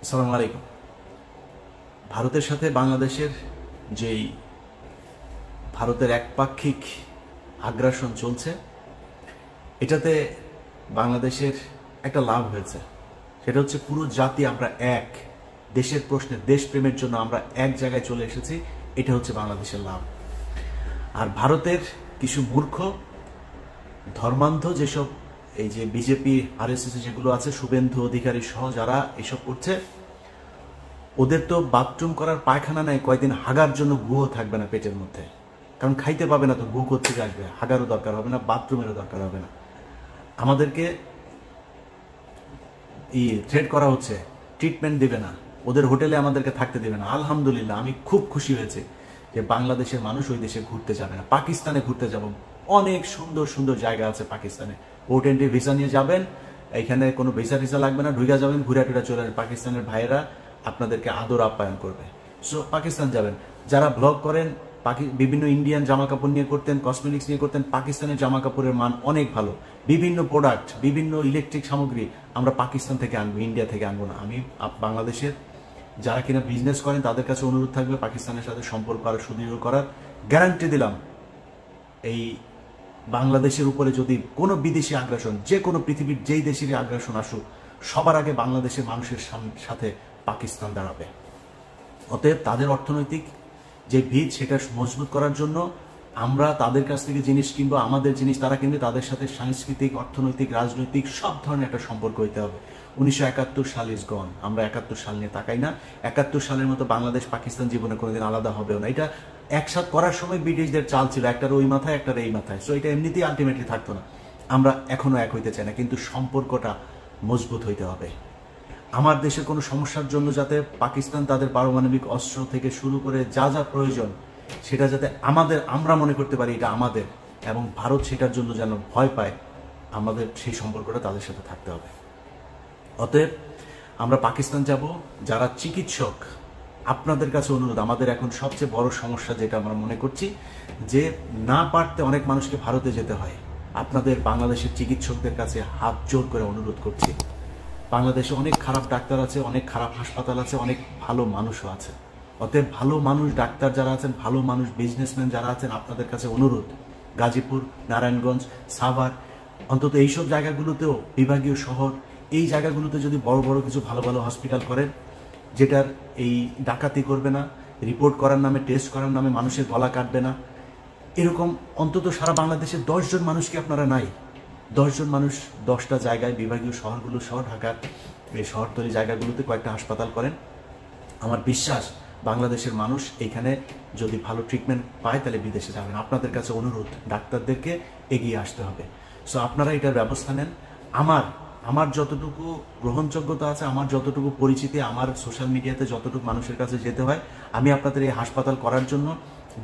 আসসালামু আলাইকুম। ভারতের সাথে বাংলাদেশের যেই ভারতের একপাক্ষিক আগ্রাসন চলছে, এটাতে বাংলাদেশের একটা লাভ হয়েছে। সেটা হচ্ছে পুরো জাতি আমরা এক, দেশের প্রশ্নে দেশপ্রেমের জন্য আমরা এক জায়গায় চলে এসেছি। এটা হচ্ছে বাংলাদেশের লাভ। আর ভারতের কিছু মূর্খ ধর্মান্ধ যেসব এই যে বিজেপি আরএসএস যেগুলো আছে, শুভেন্দু অধিকারী সহ যারা এসব করছে, ওদের তো বাথরুম করার পায়খানা নাই, কয়েকদিন হাগার জন্য গুও থাকবে না পেটের মধ্যে। কারণ খাইতে পাবে না তো গু কোত্থেকে আসবে? হাগারও দরকার হবে না, বাথরুমেরও দরকার হবে না। আমাদেরকে থ্রেট করা হচ্ছে, ট্রিটমেন্ট দিবে না, ওদের হোটেলে আমাদেরকে থাকতে দেবে না। আলহামদুলিল্লাহ, আমি খুব খুশি হয়েছে যে বাংলাদেশের মানুষ ওই দেশে ঘুরতে যাবে না। পাকিস্তানে ঘুরতে যাব, অনেক সুন্দর সুন্দর জায়গা আছে পাকিস্তানে। পোর্ট এন্ট্রি ভিসা নিয়ে যাবেন, এখানে কোনো ভিসা টিসা লাগবে না, ঢুকে যাবেন, ঘুরে টুরে চলে আসবেন। পাকিস্তানের ভাইয়েরা আপনাদেরকে আদর আপ্যায়ন করবে। সো পাকিস্তান যাবেন। যারা ব্লগ করেন, বিভিন্ন ইন্ডিয়ান জামা কাপড় নিয়ে করতেন, কসমেটিক্স নিয়ে করতেন, পাকিস্তানের জামা কাপড়ের মান অনেক ভালো। বিভিন্ন প্রোডাক্ট, বিভিন্ন ইলেকট্রিক সামগ্রী আমরা পাকিস্তান থেকে আনবো, ইন্ডিয়া থেকে আনবো না। আমি বাংলাদেশের যারা কিনা বিজনেস করেন তাদের কাছে অনুরোধ থাকবে পাকিস্তানের সাথে সম্পর্ক আরো সুদৃঢ় করার। গ্যারান্টি দিলাম, এই বাংলাদেশের উপরে যদি কোনো বিদেশি আগ্রাসন, যে কোনো পৃথিবীর যেই দেশেরই আগ্রাসন আসুক, সবার আগে বাংলাদেশের মানুষের সাথে পাকিস্তান দাঁড়াবে। অতএব তাদের অর্থনৈতিক যে ভিত, সেটা মজবুত করার জন্য আমরা তাদের কাছ থেকে জিনিস কিনবো, আমাদের জিনিস তারা কিনবে। তাদের সাথে সাংস্কৃতিক, অর্থনৈতিক, রাজনৈতিক সব ধরনের একটা সম্পর্ক হইতে হবে। 1971 সাল ইজ গন। আমরা 71 সাল নিয়ে তাকাই না। 71 সালের মতো বাংলাদেশ পাকিস্তান জীবনে কোনোদিন আলাদা হবেও না। এটা একসাথ করার সময় ব্রিটিশদের চাল ছিল, একটার ওই মাথায় একটার এই মাথায়। সো এটা এমনিতেই আলটিমেটলি থাকতো না। আমরা এখনো এক হইতে চাই না, কিন্তু সম্পর্কটা মজবুত হইতে হবে। আমার দেশের কোনো সমস্যার জন্য যাতে পাকিস্তান তাদের পারমাণবিক অস্ত্র থেকে শুরু করে যা যা প্রয়োজন, সেটা যাতে আমরা মনে করতে পারি এটা আমাদের, এবং ভারত সেটার জন্য যেন ভয় পায়, আমাদের সেই সম্পর্কটা তাদের সাথে থাকতে হবে। অতএব আমরা পাকিস্তান যাব। যারা চিকিৎসক, আপনাদের কাছে অনুরোধ, আমাদের এখন সবচেয়ে বড় সমস্যা যেটা আমরা মনে করছি, যে না পারতে অনেক মানুষকে ভারতে যেতে হয়। আপনাদের বাংলাদেশের চিকিৎসকদের কাছে হাত জোর করে অনুরোধ করছি, বাংলাদেশে অনেক খারাপ ডাক্তার আছে, অনেক খারাপ হাসপাতাল আছে, অনেক ভালো মানুষও আছে। অতএব ভালো মানুষ, ডাক্তার যারা আছেন, ভালো মানুষ, বিজনেসম্যান যারা আছেন, আপনাদের কাছে অনুরোধ, গাজীপুর, নারায়ণগঞ্জ, সাভার, অন্তত এইসব জায়গাগুলোতেও, বিভাগীয় শহর, এই জায়গাগুলোতে যদি বড় বড় কিছু ভালো ভালো হসপিটাল করেন, যেটার এই ডাকাতি করবে না, রিপোর্ট করার নামে, টেস্ট করার নামে মানুষের গলা কাটবে না, এরকম অন্তত সারা বাংলাদেশে 10 জন মানুষকে আপনারা নাই, 10 জন মানুষ 10টা জায়গায়, বিভাগীয় শহরগুলো সহ ঢাকার এই শহরতলি জায়গাগুলোতে কয়েকটা হাসপাতাল করেন। আমার বিশ্বাস বাংলাদেশের মানুষ এখানে যদি ভালো ট্রিটমেন্ট পায় তাহলে বিদেশে যাবেন। আপনাদের কাছে অনুরোধ, ডাক্তারদেরকে এগিয়ে আসতে হবে। সো আপনারা এটার ব্যবস্থা নেন। আমার যতটুকু গ্রহণযোগ্যতা আছে, আমার যতটুকু পরিচিতি, আমার সোশ্যাল মিডিয়াতে যতটুকু মানুষের কাছে যেতে হয়, আমি আপনাদের এই হাসপাতাল করার জন্য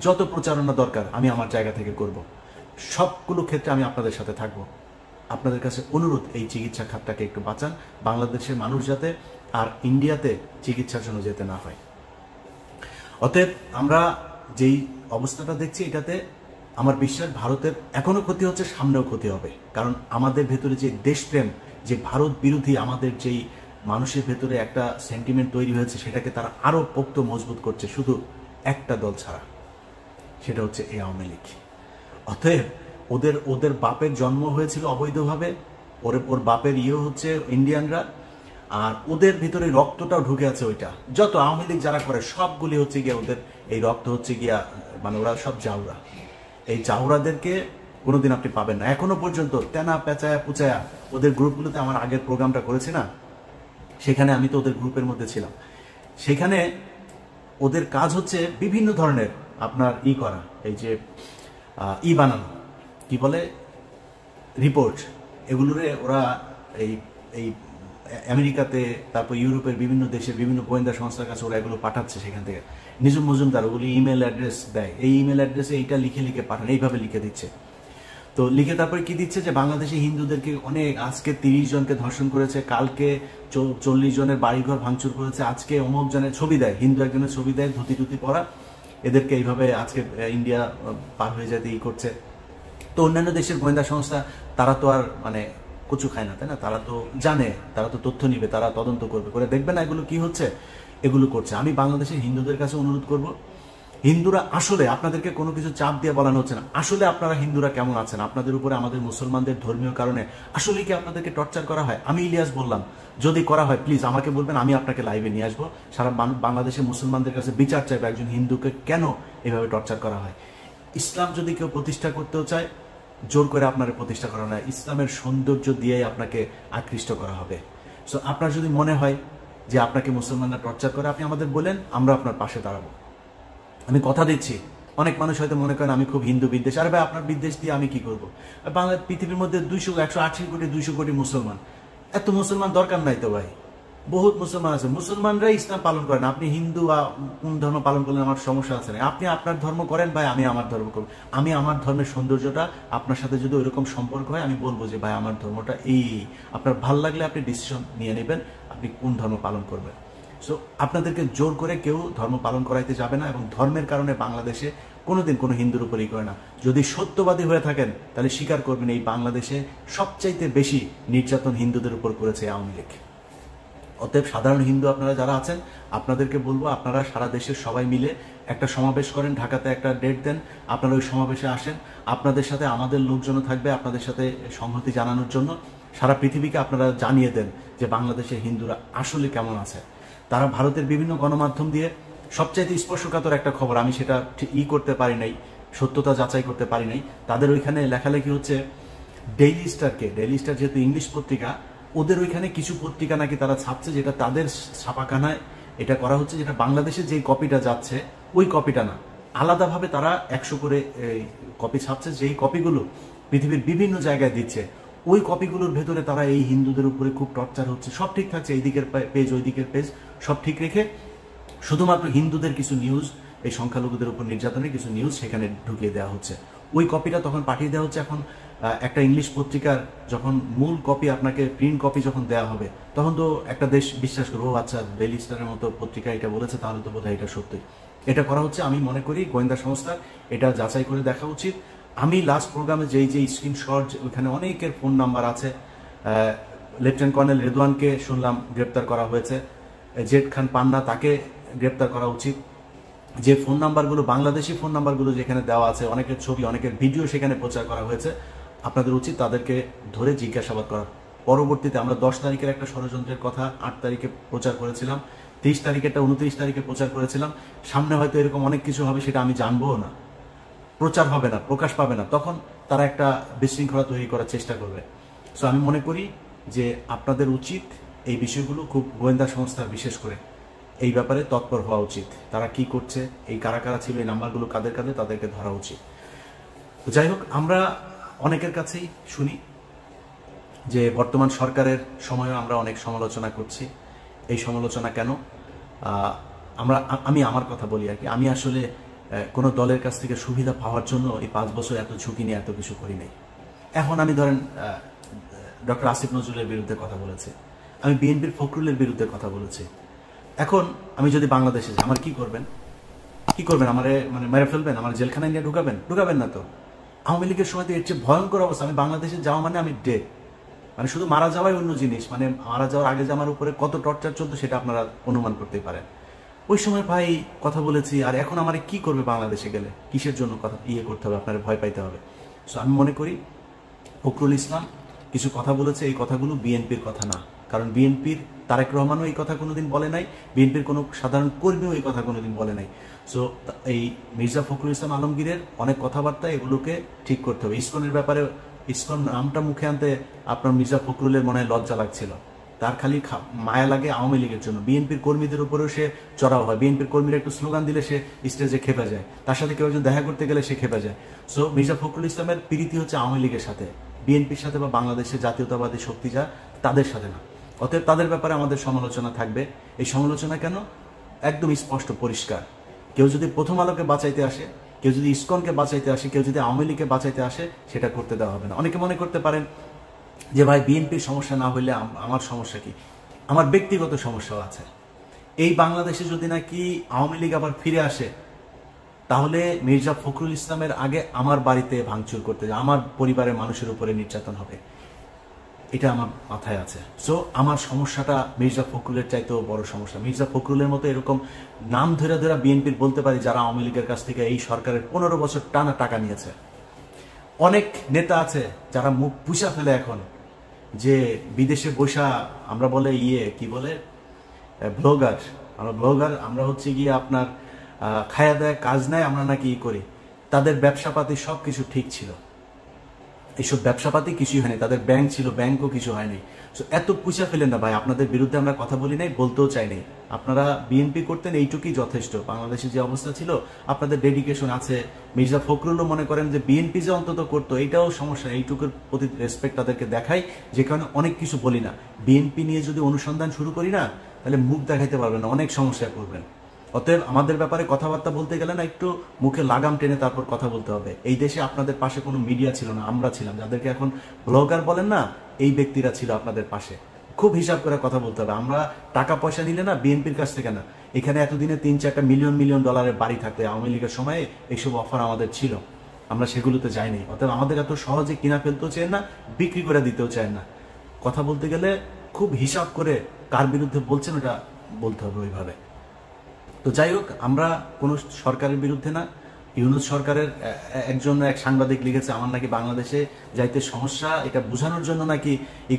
যত প্রচারণা দরকার আমি আমার জায়গা থেকে করব। সবগুলো ক্ষেত্রে আমি আপনাদের সাথে থাকব। আপনাদের কাছে অনুরোধ, এই চিকিৎসা খাতটাকে একটু বাঁচান, বাংলাদেশের মানুষ যাতে আর ইন্ডিয়াতে চিকিৎসার জন্য যেতে না হয়। অতএব আমরা যেই অবস্থাটা দেখছি, এটাতে আমার বিশ্বাস ভারতের এখনো ক্ষতি হচ্ছে, সামনেও ক্ষতি হবে। কারণ আমাদের ভেতরে যে দেশপ্রেম, যে ভারত বিরোধী আমাদের যেই মানুষের ভেতরে একটা সেন্টিমেন্ট তৈরি হয়েছে, সেটাকে তারা আরো পোক্ত মজবুত করছে, শুধু একটা দল ছাড়া, সেটা হচ্ছে এই আওয়ামী লীগ। অতএব ওদের বাপের জন্ম হয়েছিল অবৈধভাবে, ওর বাপের হচ্ছে ইন্ডিয়ানরা, আর ওদের ভিতরে রক্তটাও ঢুকে আছে। ওইটা যত আওয়ামী লীগ যারা করে সবগুলি হচ্ছে গিয়া ওদের এই রক্ত হচ্ছে গিয়া, মানে ওরা সব জাউরা। এই জাউরাদেরকে কোনোদিন আপনি পাবেন না। এখনো পর্যন্ত তেনা পেঁচায়া পুচায়া ওদের গ্রুপগুলোতে, আমার আগের প্রোগ্রামটা করেছি না, সেখানে আমি তো ওদের গ্রুপের মধ্যে ছিলাম। সেখানে ওদের কাজ হচ্ছে বিভিন্ন ধরনের আপনার করা, এই যে বানানো, কি বলে, রিপোর্ট, এগুলোরে ওরা এই এই আমেরিকাতে, তারপর ইউরোপের বিভিন্ন দেশের বিভিন্ন গোয়েন্দা সংস্থার কাছে ওরা এগুলো পাঠাচ্ছে। সেখান থেকে নিজুম মজুমদার ওগুলি ইমেল অ্যাড্রেস দেয়, এই ইমেল অ্যাড্রেসে এইটা লিখে লিখে পাঠান, এইভাবে লিখে দিচ্ছে। তো লিখে তারপরে কি দিচ্ছে, যে বাংলাদেশে হিন্দুদেরকে অনেক, আজকে 30 জনকে ধর্ষণ করেছে, কালকে 40 জনের বাড়িঘর ভাঙচুর করেছে, আজকে অমুক জনের ছবি দেয়, হিন্দু একজনের ছবি দেয় ধুতি টুতি পরা, এদেরকে এইভাবে আজকে ইন্ডিয়া পার হয়ে যেতে করছে। তো অন্যান্য দেশের গোয়েন্দা সংস্থা তারা তো আর মানে কচু খায় না, তাই না? তারা তো জানে, তারা তো তথ্য নিবে, তারা তদন্ত করবে, করে দেখবে না এগুলো কি হচ্ছে, এগুলো করছে। আমি বাংলাদেশের হিন্দুদের কাছে অনুরোধ করব, হিন্দুরা আসলে, আপনাদেরকে কোনো কিছু চাপ দিয়ে বলানো হচ্ছে না, আসলে আপনারা হিন্দুরা কেমন আছেন? আপনাদের উপরে আমাদের মুসলমানদের ধর্মীয় কারণে আসলে কি আপনাদেরকে টর্চার করা হয়? আমি ইলিয়াস বললাম, যদি করা হয় প্লিজ আমাকে বলবেন, আমি আপনাকে লাইভে নিয়ে আসবো, সারা বাংলাদেশের মুসলমানদের কাছে বিচার চাইবে একজন হিন্দুকে কেন এভাবে টর্চার করা হয়। ইসলাম যদি কেউ প্রতিষ্ঠা করতেও চায়, জোর করে আপনার প্রতিষ্ঠা করা না, ইসলামের সৌন্দর্য দিয়েই আপনাকে আকৃষ্ট করা হবে। সো আপনার যদি মনে হয় যে আপনাকে মুসলমানরা টর্চার করে, আপনি আমাদের বলেন, আমরা আপনার পাশে দাঁড়াবো। আমি কথা দিচ্ছি, অনেক মানুষ হয়তো মনে করেন আমি খুব হিন্দু বিদ্বেষ, আরে ভাই আপনার বিদ্বেষ দিয়ে আমি কি করবো? বাংলা পৃথিবীর মধ্যে 180 কোটি 200 কোটি মুসলমান, এত মুসলমান দরকার নাই তো ভাই, বহুত মুসলমান আছে, মুসলমানরাই ইসলাম পালন করেন। আপনি হিন্দু বা কোন ধর্ম পালন করলে আমার সমস্যা আছে না, আপনি আপনার ধর্ম করেন ভাই, আমি আমার ধর্ম করব। আমি আমার ধর্মের সৌন্দর্যটা, আপনার সাথে যদি ওইরকম সম্পর্ক হয়, আমি বলবো যে ভাই আমার ধর্মটা এই, আপনার ভাল লাগলে আপনি ডিসিশন নিয়ে নেবেন আপনি কোন ধর্ম পালন করবেন। সো আপনাদেরকে জোর করে কেউ ধর্ম পালন করাইতে যাবে না, এবং ধর্মের কারণে বাংলাদেশে কোনোদিন কোনো হিন্দুর উপরই করে না। যদি সত্যবাদী হয়ে থাকেন তাহলে স্বীকার করবেন, এই বাংলাদেশে সবচাইতে বেশি নির্যাতন হিন্দুদের উপর করেছে আওয়ামী লীগ। অতএব সাধারণ হিন্দু আপনারা যারা আছেন, আপনাদেরকে বলবো আপনারা সারা দেশের সবাই মিলে একটা সমাবেশ করেন, ঢাকাতে একটা ডেট দেন, আপনারা ওই সমাবেশে আসেন, আপনাদের সাথে আমাদের লোকজনও থাকবে আপনাদের সাথে সংহতি জানানোর জন্য। সারা পৃথিবীকে আপনারা জানিয়ে দেন যে বাংলাদেশের হিন্দুরা আসলে কেমন আছে। তারা ভারতের বিভিন্ন গণমাধ্যম দিয়ে সবচাইতে স্পর্শকাতর একটা খবর, আমি সেটা করতে পারি নাই, সত্যতা যাচাই করতে পারি নাই, তাদের ওইখানে লেখালেখি হচ্ছে ডেইলি স্টার যেহেতু ইংলিশ পত্রিকা, ওদের ওইখানে কিছু পত্রিকা নাকি তারা ছাপছে, যেটা তাদের ছাপাখানায় এটা করা হচ্ছে, যেটা বাংলাদেশে যে কপিটা যাচ্ছে ওই কপিটা না, আলাদাভাবে তারা 100 করে কপি ছাপছে, যেই কপিগুলো পৃথিবীর বিভিন্ন জায়গায় দিচ্ছে। ওই কপিগুলোর ভেতরে তারা এই হিন্দুদের উপরে খুব টর্চার হচ্ছে, সব ঠিক থাকছে, এই দিকের পেজ ওই দিকের পেজ সব ঠিক রেখে শুধুমাত্র হিন্দুদের কিছু নিউজ, এই সংখ্যালঘুদের উপর নির্যাতনের কিছু নিউজ সেখানে ঢুকিয়ে দেওয়া হচ্ছে। ওই কপিটা তখন পাঠিয়ে দেওয়া হচ্ছে। এখন একটা ইংলিশ পত্রিকার যখন মূল কপি আপনাকে প্রিন্ট কপি যখন দেওয়া হবে, তখন তো একটা দেশ বিশ্বাস করবো, আচ্ছা ডেইলি স্টারের মতো পত্রিকা এটা বলেছে, তাহলে তো বোধহয় এটা সত্যি। এটা করা হচ্ছে, আমি মনে করি গোয়েন্দা সংস্থার এটা যাচাই করে দেখা উচিত। আমি লাস্ট প্রোগ্রামে যেই স্ক্রিনশট, ওইখানে অনেকের ফোন নাম্বার আছে। লেফটেন্যান্ট কর্নেল রেদওয়ানকে শুনলাম গ্রেপ্তার করা হয়েছে, জেড খান পান্না তাকে গ্রেপ্তার করা উচিত। যে ফোন নাম্বারগুলো, বাংলাদেশি ফোন নাম্বারগুলো যেখানে দেওয়া আছে, অনেকের ছবি অনেকের ভিডিও সেখানে প্রচার করা হয়েছে, আপনাদের উচিত তাদেরকে ধরে জিজ্ঞাসাবাদ করা। পরবর্তীতে আমরা 10 তারিখের একটা ষড়যন্ত্রের কথা 8 তারিখে প্রচার করেছিলাম, 30 তারিখেরটা 29 তারিখে প্রচার করেছিলাম। সামনে হয়তো এরকম অনেক কিছু হবে, সেটা আমি জানবও না, প্রচার হবে না, প্রকাশ পাবে না, তখন তারা একটা বিশৃঙ্খলা তৈরি করার চেষ্টা করবে। সো আমি মনে করি যে আপনাদের উচিত এই বিষয়গুলো, খুব গোয়েন্দা সংস্থা বিশেষ করে এই ব্যাপারে তৎপর হওয়া উচিত। তারা কি করছে, এই কারা কারা ছিল, এই নাম্বারগুলো কাদের কাদের, তাদেরকে ধরা উচিত। যাই হোক, আমরা অনেকের কাছেই শুনি যে বর্তমান সরকারের সময়ও আমরা অনেক সমালোচনা করছি। এই সমালোচনা কেন? আমি আমার কথা বলি আর কি, আমি আসলে কোনো দলের কাছ থেকে সুবিধা পাওয়ার জন্য এই 5 বছর এত ঝুঁকি নিয়ে এত কিছু করি নাই। এখন আমি ধরেন ডক্টর আসিফ নজরুলের বিরুদ্ধে কথা বলেছি, আমি বিএনপির ফখরুলের বিরুদ্ধে কথা বলেছি। এখন আমি যদি বাংলাদেশে যাই, আমার কি করবেন? আমারে মানে মেরে ফেলবেন, আমার জেলখানায় নিয়ে ঢুকাবেন না তো? আওয়ামী লীগের সময় তো এর চেয়ে ভয়ঙ্কর অবস্থা। আমি বাংলাদেশে যাওয়া মানে আমি ডেড, মানে শুধু মারা যাওয়াই অন্য জিনিস, মানে মারা যাওয়ার আগে যে আমার উপরে কত টর্চার চলতো সেটা আপনারা অনুমান করতেই পারেন। ওই সময় ভাই কথা বলেছি, আর এখন আমার কি করবে বাংলাদেশে গেলে, কিসের জন্য কথা করতে হবে, আপনারা ভয় পাইতে হবে। সো আমি মনে করি ফখরুল ইসলাম কিছু কথা বলেছে, এই কথাগুলো বিএনপির কথা না, কারণ বিএনপির তারেক রহমানও এই কথা কোনোদিন বলে নাই, বিএনপির কোনো সাধারণ কর্মীও এই কথা কোনোদিন বলে নাই। সো এই মির্জা ফখরুল ইসলাম আলমগীরের অনেক কথাবার্তা, এগুলোকে ঠিক করতে হবে। ইসকনের ব্যাপারে, ইসকন নামটা মুখে আনতে আপনার মির্জা ফখরুলের মনে হয় লজ্জা লাগছিল, তার খালি মায়া লাগে আওয়ামী লীগের জন্য। বিএনপির কর্মীদের উপরেও সে চড়াও হয়, বিএনপির কর্মীরা একটু স্লোগান দিলে সে স্টেজে খেপে যায়, তার সাথে কেউ একজন দেখা করতে গেলে সে খেপে যায়। সো মির্জা ফখরুল ইসলামের প্রীতি হচ্ছে আওয়ামী লীগের সাথে, বিএনপির সাথে বা বাংলাদেশের জাতীয়তাবাদী শক্তি যা তাদের সাথে না। অতএব তাদের ব্যাপারে আমাদের সমালোচনা থাকবে। এই সমালোচনা কেন? একদম স্পষ্ট পরিষ্কার। কেউ যদি প্রথম আলোকে বাঁচাইতে আসে, কেউ যদি ইসকনকে বাঁচাইতে আসে, কেউ যদি আওয়ামী লীগকে বাঁচাইতে আসে, সেটা করতে দেওয়া হবে না। অনেকে মনে করতে পারেন যে ভাই বিএনপির সমস্যা না হইলে আমার সমস্যা কি? আমার ব্যক্তিগত সমস্যাও আছে। এই বাংলাদেশে যদি নাকি আওয়ামী লীগ আবার ফিরে আসে, তাহলে মির্জা ফখরুল ইসলামের আগে আমার বাড়িতে ভাঙচুর করতে যায়, আমার পরিবারের মানুষের উপরে নির্যাতন হবে। এটা আমার মাথায় আছে। সো আমার সমস্যাটা মির্জা ফখরুলের চাইতেও বড় সমস্যা। মির্জা ফখরুলের মতো এরকম নাম ধরে ধরে বিএনপির বলতে পারি যারা আওয়ামী লীগের কাছ থেকে এই সরকারের 15 বছর টানা টাকা নিয়েছে। অনেক নেতা আছে যারা মুখ পুষা ফেলে এখন, যে বিদেশে বসা আমরা বলে কি বলে ব্লগার, আমরা হচ্ছে গিয়ে আপনার খায়া দেয় কাজ নাই, আমরা নাকি করি। তাদের ব্যবসাপাতি সব কিছু ঠিক ছিল, এইসব ব্যবসাপাতি কিছুই হয়নি। তাদের ব্যাংক ছিল, ব্যাংকও কিছু হয়নি। সো এত পুষা ফেলেন না ভাই, আপনাদের বিরুদ্ধে আমরা কথা বলি নাই, বলতেও চাই নাই। আপনারা বিএনপি করতেন, এইটুকুই যথেষ্ট। বাংলাদেশের যে অবস্থা ছিল, আপনাদের ডেডিকেশন আছে। মির্জা ফখরুলও মনে করেন যে বিএনপি যে অন্তত করতো, এইটাও সমস্যা। এইটুকুর প্রতি রেসপেক্ট তাদেরকে দেখাই, যে কারণে অনেক কিছু বলি না। বিএনপি নিয়ে যদি অনুসন্ধান শুরু করি না, তাহলে মুখ দেখাইতে পারবেন না, অনেক সমস্যায় পড়বেন। অতএব আমাদের ব্যাপারে কথাবার্তা বলতে গেলে না, একটু মুখে লাগাম টেনে তারপর কথা বলতে হবে। এই দেশে আপনাদের পাশে কোনো মিডিয়া ছিল না, আমরা ছিলাম। যাদেরকে এখন ব্লগার বলেন না, এই ব্যক্তিরা ছিল আপনাদের পাশে। খুব হিসাব করে কথা বলতে হবে। আমরা টাকা পয়সা নিলে না, বিএনপির কাছ থেকে না। এখানে এতদিনে 3-4টা মিলিয়ন ডলারের বাড়ি থাকতে, আওয়ামী লীগের সময়ে এইসব অফার আমাদের ছিল, আমরা সেগুলোতে যাইনি। অতএব আমাদের এত সহজে কিনা ফেলতেও চায় না, বিক্রি করে দিতেও চায় না। কথা বলতে গেলে খুব হিসাব করে কার বিরুদ্ধে বলছেন ওটা বলতে হবে ওইভাবে। তো যাই হোক, আমরা কোনো সরকারের বিরুদ্ধে না। ইউনূস সরকারের এক সাংবাদিক লিখেছে আমার নাকি বাংলাদেশে যাইতে সমস্যা, এটা বোঝানোর জন্য নাকি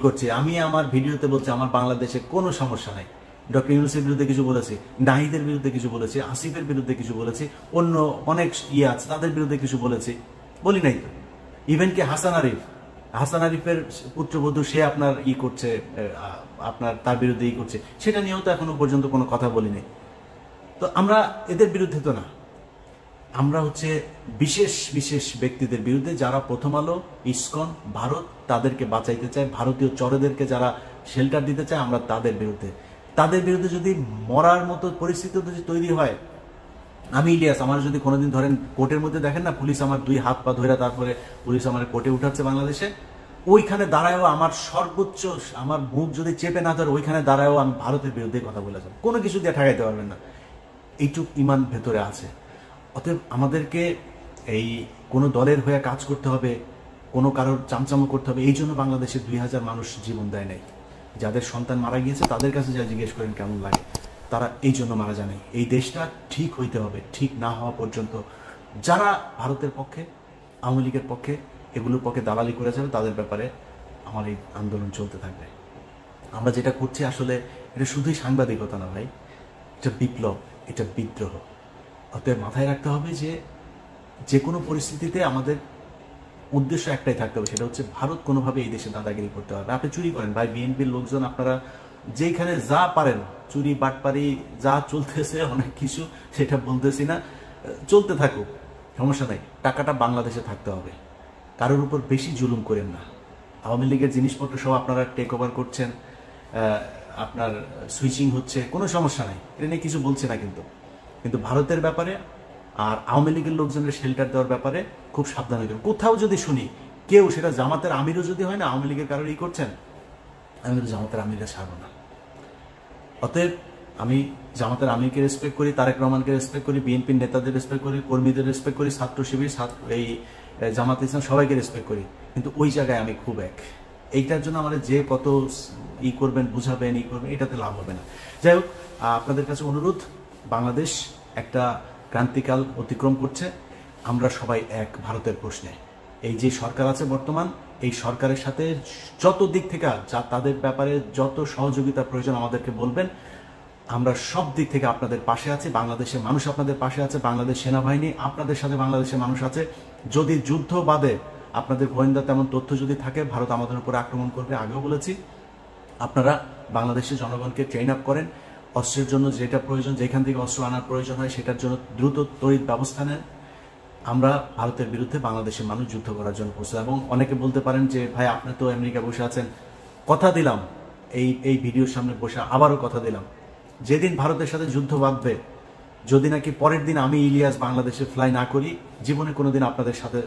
করছে। আমি আমার ভিডিওতে বলছি আমার বাংলাদেশে কোনো সমস্যা নাই। ডক্টর ইউনূসের বিরুদ্ধে কিছু বলেছি, নাহিদের বিরুদ্ধে কিছু বলেছি, আসিফের বিরুদ্ধে কিছু বলেছি, অন্য অনেক আছে তাদের বিরুদ্ধে কিছু বলেছি, বলি নাই তো। ইভেন কি হাসান আরিফের পুত্রবধূ, সে আপনার করছে, আপনার তার বিরুদ্ধে করছে, সেটা নিয়েও তো এখনো পর্যন্ত কোনো কথা বলিনি। তো আমরা এদের বিরুদ্ধে তো না, আমরা হচ্ছে বিশেষ বিশেষ ব্যক্তিদের বিরুদ্ধে, যারা প্রথম আলো, ইসকন, ভারত তাদেরকে বাঁচাইতে চায়, ভারতীয় চোরেদেরকে যারা শেল্টার দিতে চায়, আমরা তাদের বিরুদ্ধে যদি মরার মতো পরিস্থিতি যদি তৈরি হয়, আমি ইলিয়াস, আমার যদি কোনোদিন ধরেন কোর্টের মধ্যে দেখেন না, পুলিশ আমার 2 হাত পা ধরে তারপরে পুলিশ আমার কোর্টে উঠাচ্ছে বাংলাদেশে, ওইখানে দাঁড়ায়ও আমার সর্বোচ্চ, আমার মুখ যদি চেপে না ধরে, ওইখানে দাঁড়ায়ও আমি ভারতের বিরুদ্ধে কথা বলে যাব। কোনো কিছু দিয়ে ঠেকাইতে পারবেন না, এইটুক ইমান ভেতরে আছে। অতএব আমাদেরকে এই কোনো দলের হয়ে কাজ করতে হবে, কোনো কারোর চামচামো করতে হবে, এই জন্য বাংলাদেশে 2000 মানুষ জীবন দেয় নাই। যাদের সন্তান মারা গিয়েছে তাদের কাছে যা জিজ্ঞেস করেন কেমন লাগে, তারা এই জন্য মারা যায় নাই। এই দেশটা ঠিক হইতে হবে, ঠিক না হওয়া পর্যন্ত যারা ভারতের পক্ষে, আওয়ামী লীগের পক্ষে, এগুলোর পক্ষে দালালি করে যাবে, তাদের ব্যাপারে আমার এই আন্দোলন চলতে থাকবে। আমরা যেটা করছি আসলে এটা শুধুই সাংবাদিকতা না ভাই, এটা বিপ্লব, এটা বিদ্রোহ। অতএব মাথায় রাখতে হবে যে কোনো পরিস্থিতিতে আমাদের উদ্দেশ্য একটাই থাকতে হবে, সেটা হচ্ছে ভারত কোনোভাবে এই দেশে দাদাগিরি করতে পারবে। আপনি চুরি করেন ভাই, বিএনপির লোকজন আপনারা যেখানে যা পারেন, চুরি বাটপারি যা চলতেছে অনেক কিছু, সেটা বলতেছি না, চলতে থাকুক, সমস্যা নাই। টাকাটা বাংলাদেশে থাকতে হবে, কারোর উপর বেশি জুলুম করেন না। আওয়ামী লীগের জিনিসপত্র সব আপনারা টেক ওভার করছেন, আপনার সুইচিং হচ্ছে, কোনো সমস্যা নাই, এটা নিয়ে কিছু বলছে না। কিন্তু ভারতের ব্যাপারে আর আওয়ামী লীগের লোকজনের শেল্টার দেওয়ার ব্যাপারে খুব সাবধান হইতে হবে। কোথাও যদি শুনি কেউ, সেটা জামাতের আমিরও যদি হয় না, আওয়ামী লীগের কারোর করছেন, আমি কিন্তু জামাতের আমিররা ছাড়বো না। অতএব আমি জামাতের আমিরকে রেসপেক্ট করি, তারেক রহমানকে রেসপেক্ট করি, বিএনপির নেতাদের রেসপেক্ট করি, কর্মীদের রেসপেক্ট করি, ছাত্র শিবির, এই জামাত ইসলাম সবাইকে রেসপেক্ট করি, কিন্তু ওই জায়গায় আমি খুব এইটার জন্য আমাদের যে কত করবেন, বুঝাবেন, করবেন, এটাতে লাভ হবে না। যাই হোক, আপনাদের কাছে অনুরোধ, বাংলাদেশ একটা ক্রান্তিকাল অতিক্রম করছে, আমরা সবাই এক ভারতের প্রশ্নে। এই যে সরকার আছে বর্তমান, এই সরকারের সাথে যত দিক থেকে যা তাদের ব্যাপারে যত সহযোগিতা প্রয়োজন আমাদেরকে বলবেন, আমরা সব দিক থেকে আপনাদের পাশে আছি। বাংলাদেশের মানুষ আপনাদের পাশে আছে, বাংলাদেশ সেনাবাহিনী আপনাদের সাথে, বাংলাদেশের মানুষ আছে। যদি যুদ্ধ বাদে আপনাদের গোয়েন্দা তেমন তথ্য যদি থাকে ভারত আমাদের উপরে আক্রমণ করবে, আগেও বলেছি, আপনারা বাংলাদেশের জনগণকে ট্রেন আপ করেন, অস্ত্রের জন্য যেটা প্রয়োজন, যেখান থেকে অস্ত্র আনার প্রয়োজন হয় সেটার জন্য দ্রুত তড়িৎ ব্যবস্থা নেন। আমরা ভারতের বিরুদ্ধে বাংলাদেশের মানুষ যুদ্ধ করার জন্য প্রস্তুত। এবং অনেকে বলতে পারেন যে ভাই আপনি তো আমেরিকা বসে আছেন, কথা দিলাম এই ভিডিওর সামনে বসে আবারও কথা দিলাম, যেদিন ভারতের সাথে যুদ্ধ বাঁধবে, যদি নাকি পরের দিন আমি ইলিয়াস বাংলাদেশে ফ্লাই না করি, জীবনে কোনোদিন আপনাদের সাথে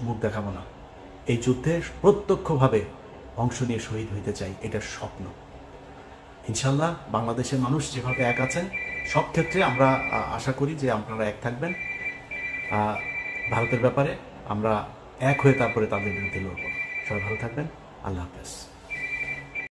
মুখ দেখাবো না। এই যুদ্ধে প্রত্যক্ষভাবে অংশ নিয়ে শহীদ হইতে চাই, এটা স্বপ্ন। ইনশাল্লাহ বাংলাদেশের মানুষ যেভাবে এক আছেন, সব ক্ষেত্রে আমরা আশা করি যে আপনারা এক থাকবেন। ভারতের ব্যাপারে আমরা এক হয়ে তারপরে তাদের বিরুদ্ধে লড়ব। সবাই ভালো থাকবেন, আল্লাহ হাফেজ।